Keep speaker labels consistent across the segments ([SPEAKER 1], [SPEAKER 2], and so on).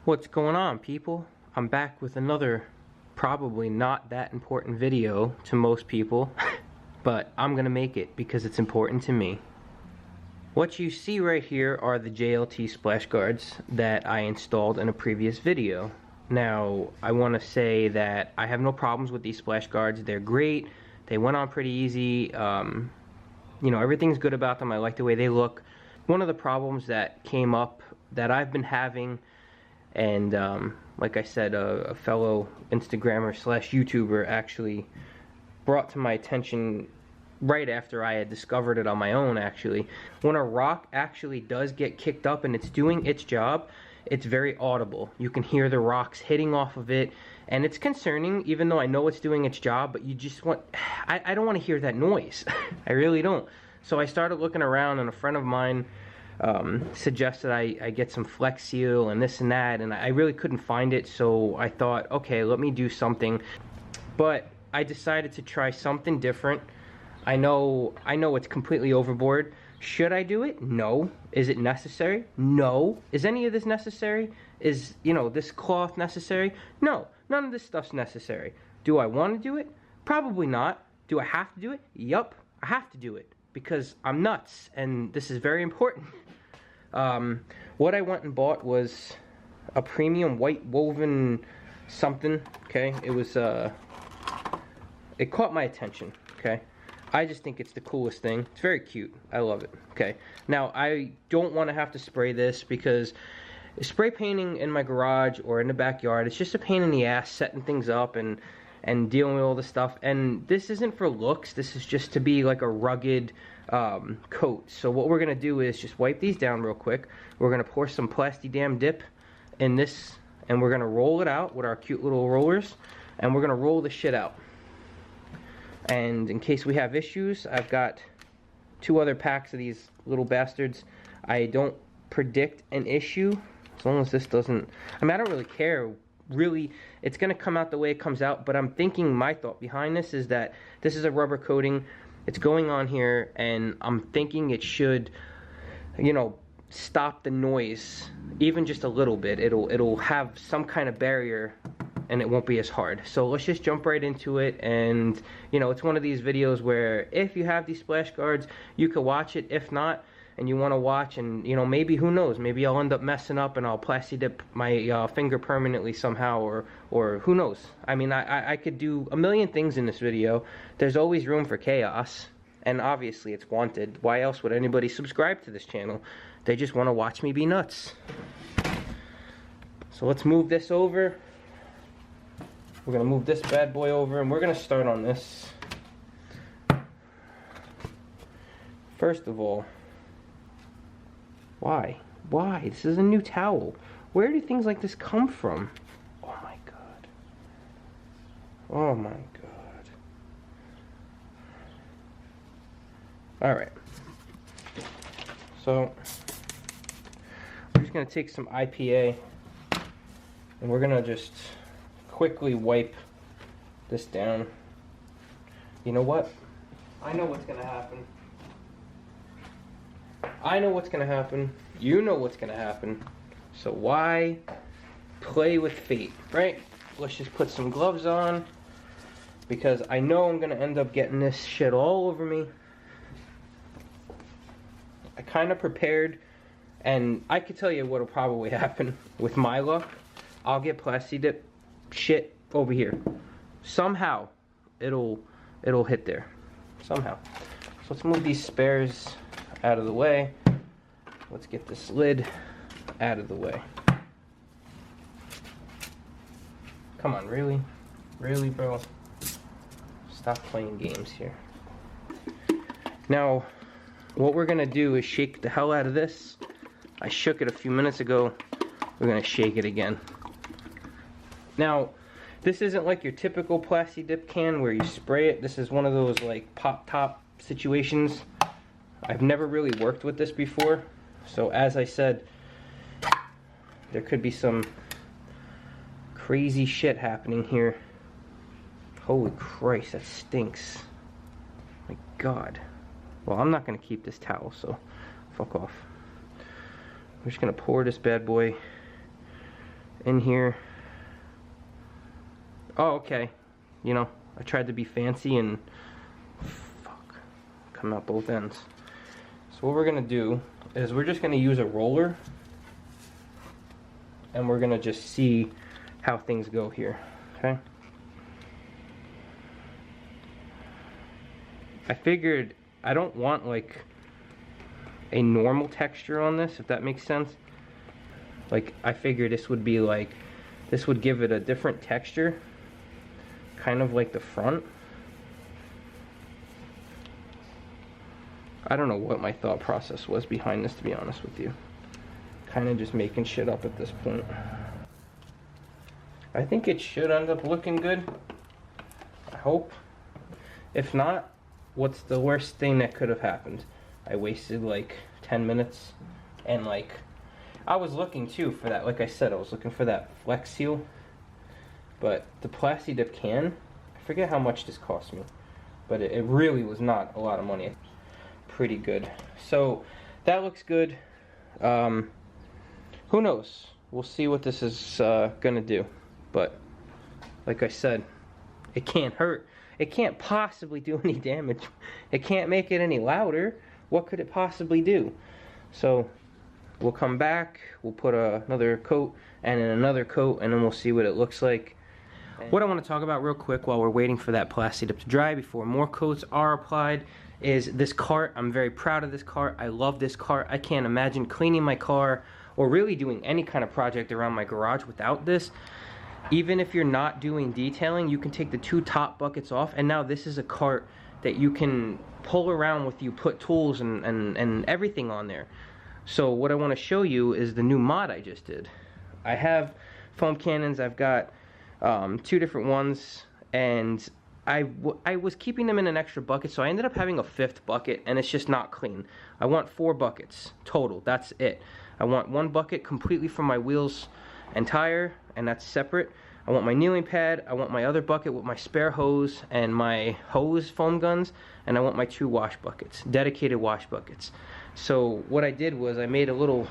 [SPEAKER 1] What's going on, people? I'm back with another probably not that important video to most people, but I'm gonna make it because it's important to me. What you see right here are the JLT splash guards that I installed in a previous video. Now, I want to say that I have no problems with these splash guards. They're great. They went on pretty easy. You know, everything's good about them. I like the way they look. One of the problems that came up that I've been having, and like I said, a fellow Instagrammer slash YouTuber actually brought to my attention right after I had discovered it on my own, actually. When a rock actually does get kicked up and it's doing its job, it's very audible. You can hear the rocks hitting off of it, and it's concerning, even though I know it's doing its job, but you just want, I don't want to hear that noise. I really don't. So I started looking around, and a friend of mine suggested I get some Flex Seal and this and that, and I really couldn't find it, so I thought, okay, let me do something. But I decided to try something different. I know it's completely overboard. Should I do it? No. Is it necessary? No. Is any of this necessary? Is, you know, this cloth necessary? No. None of this stuff's necessary. Do I want to do it? Probably not. Do I have to do it? Yup. I have to do it because I'm nuts, and this is very important. What I went and bought was a premium white woven something, okay? It was, it caught my attention, okay? I just think it's the coolest thing. It's very cute. I love it. Okay. Now, I don't want to have to spray this because spray painting in my garage or in the backyard, it's just a pain in the ass setting things up and dealing with all this stuff. And this isn't for looks. This is just to be like a rugged coat. So what we're going to do is just wipe these down real quick. We're going to pour some Plastidip in this, and we're going to roll it out with our cute little rollers, and we're going to roll the shit out. And in case we have issues, I've got 2 other packs of these little bastards. I don't predict an issue as long as this doesn't, I mean, I don't really care. Really, it's going to come out the way it comes out, but I'm thinking, my thought behind this is that this is a rubber coating. It's going on here, and I'm thinking it should, you know, stop the noise even just a little bit. It'll have some kind of barrier, and it won't be as hard. So let's just jump right into it. And you know, it's one of these videos where if you have these splash guards, you could watch it. If not, and you want to watch, and you know, maybe, who knows, maybe I'll end up messing up and I'll Plastidip my finger permanently somehow, or who knows. I mean, I could do a million things in this video. There's always room for chaos, and obviously it's wanted. Why else would anybody subscribe to this channel? They just want to watch me be nuts. So let's move this over. We're going to move this bad boy over, and we're going to start on this. First of all, why? Why? This is a new towel. Where do things like this come from? Oh my god. Oh my god. Alright. So, we're just going to take some IPA, and we're going to just quickly wipe this down. You know what? I know what's gonna happen. I know what's gonna happen. You know what's gonna happen. So why play with fate, right? Let's just put some gloves on, because I know I'm gonna end up getting this shit all over me. I kind of prepared, and I could tell you what'll probably happen with my luck. I'll get Plastidip shit over here. Somehow it'll hit there. Somehow. So let's move these spares out of the way. Let's get this lid out of the way. Come on, really? Really, bro? Stop playing games here. Now, what we're gonna do is shake the hell out of this. I shook it a few minutes ago. We're gonna shake it again. Now, this isn't like your typical Plastidip can where you spray it. This is one of those like pop top situations. I've never really worked with this before, so as I said, there could be some crazy shit happening here. Holy Christ, that stinks. My god. Well, I'm not gonna keep this towel, so fuck off. I'm just gonna pour this bad boy in here. Oh, okay. You know, I tried to be fancy and fuck, come out both ends. So what we're gonna do is we're just gonna use a roller and we're gonna just see how things go here, okay? I figured I don't want like a normal texture on this, if that makes sense. Like, I figured this would be like, this would give it a different texture, kind of like the front. I don't know what my thought process was behind this, to be honest with you. Kind of just making shit up at this point. I think it should end up looking good. I hope. If not, what's the worst thing that could have happened? I wasted like 10 minutes and like, I was looking too for that, like I said, I was looking for that Flex Seal. But the Plastidip can, I forget how much this cost me, but it really was not a lot of money. Pretty good. So that looks good. Who knows? We'll see what this is gonna do. But like I said, it can't hurt. It can't possibly do any damage. It can't make it any louder. What could it possibly do? So we'll come back, we'll put another coat and then another coat, and then we'll see what it looks like. What I want to talk about real quick while we're waiting for that Plastidip to dry before more coats are applied is this cart. I'm very proud of this cart. I love this cart. I can't imagine cleaning my car or really doing any kind of project around my garage without this. Even if you're not doing detailing, you can take the 2 top buckets off, and now this is a cart that you can pull around with you, put tools and everything on there. So what I want to show you is the new mod I just did. I have foam cannons. I've got 2 different ones, and I was keeping them in an extra bucket, so I ended up having a 5th bucket, and it's just not clean. I want 4 buckets total. That's it. I want 1 bucket completely for my wheels and tire, and that's separate. I want my kneeling pad. I want my other bucket with my spare hose and my hose foam guns, and I want my 2 wash buckets, dedicated wash buckets. So what I did was I made a little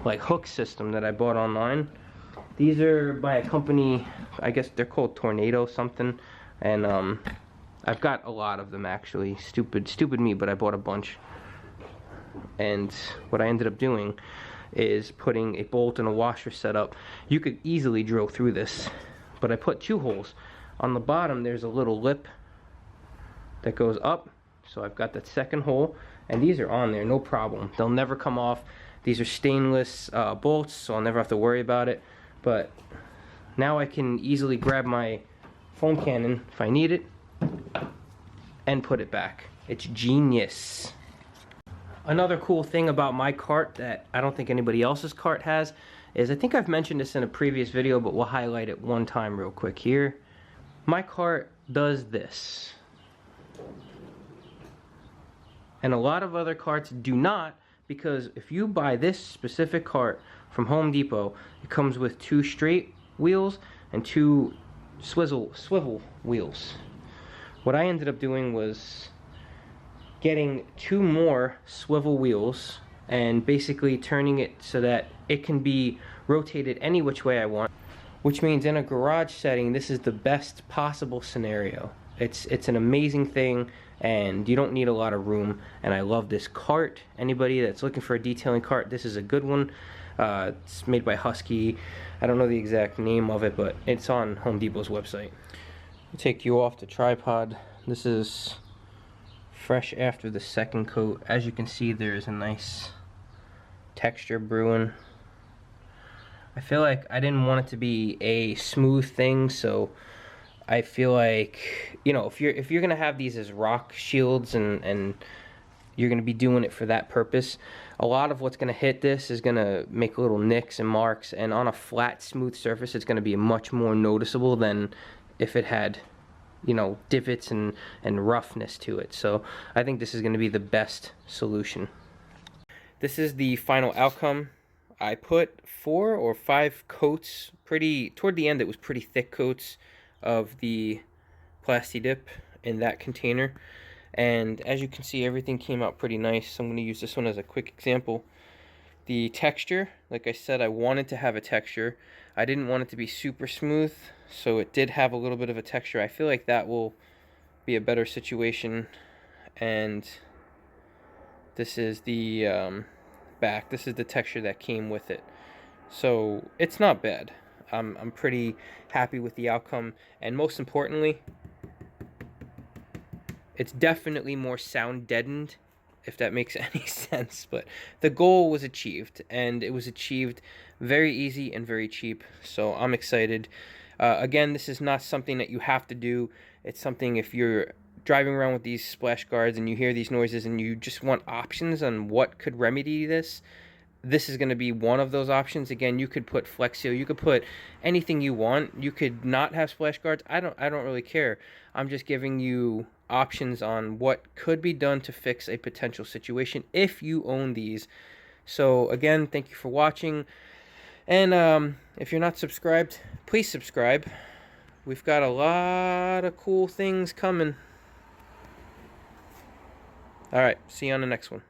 [SPEAKER 1] like hook system that I bought online. These are by a company, I guess they're called Tornado something, and I've got a lot of them actually. Stupid me, but I bought a bunch. And what I ended up doing is putting a bolt and a washer setup. You could easily drill through this, but I put 2 holes. On the bottom there's a little lip that goes up, so I've got that 2nd hole, and these are on there, no problem. They'll never come off. These are stainless bolts, so I'll never have to worry about it. But now I can easily grab my foam cannon if I need it and put it back. It's genius. Another cool thing about my cart that I don't think anybody else's cart has is, I think I've mentioned this in a previous video, but we'll highlight it one time real quick here. My cart does this. And a lot of other carts do not, because if you buy this specific cart from Home Depot, it comes with 2 straight wheels and 2 swivel wheels. What I ended up doing was getting 2 more swivel wheels and basically turning it so that it can be rotated any which way I want, which means in a garage setting this is the best possible scenario. It's an amazing thing, and you don't need a lot of room, and I love this cart. Anybody that's looking for a detailing cart, this is a good one. It's made by Husky. I don't know the exact name of it, but it's on Home Depot's website. I'll take you off the tripod. This is fresh after the 2nd coat. As you can see, there's a nice texture brewing. I feel like I didn't want it to be a smooth thing, so I feel like, you know, if you're gonna have these as rock shields and you're gonna be doing it for that purpose, a lot of what's gonna hit this is gonna make little nicks and marks, and on a flat, smooth surface, it's gonna be much more noticeable than if it had, you know, divots and roughness to it. So I think this is gonna be the best solution. This is the final outcome. I put 4 or 5 coats, toward the end it was pretty thick coats of the Plastidip in that container, and as you can see, everything came out pretty nice. So I'm going to use this one as a quick example. The texture, like I said, I wanted to have a texture. I didn't want it to be super smooth, so it did have a little bit of a texture. I feel like that will be a better situation. And this is the back. This is the texture that came with it. So it's not bad. I'm pretty happy with the outcome. And most importantly, it's definitely more sound deadened, if that makes any sense. But the goal was achieved, and it was achieved very easy and very cheap. So I'm excited. Again, this is not something that you have to do. It's something if you're driving around with these splash guards and you hear these noises and you just want options on what could remedy this, this is going to be one of those options. Again, you could put Flex Seal, you could put anything you want. You could not have splash guards. I don't really care. I'm just giving you options on what could be done to fix a potential situation if you own these. So again, thank you for watching. And if you're not subscribed, please subscribe. We've got a lot of cool things coming. All right, see you on the next one.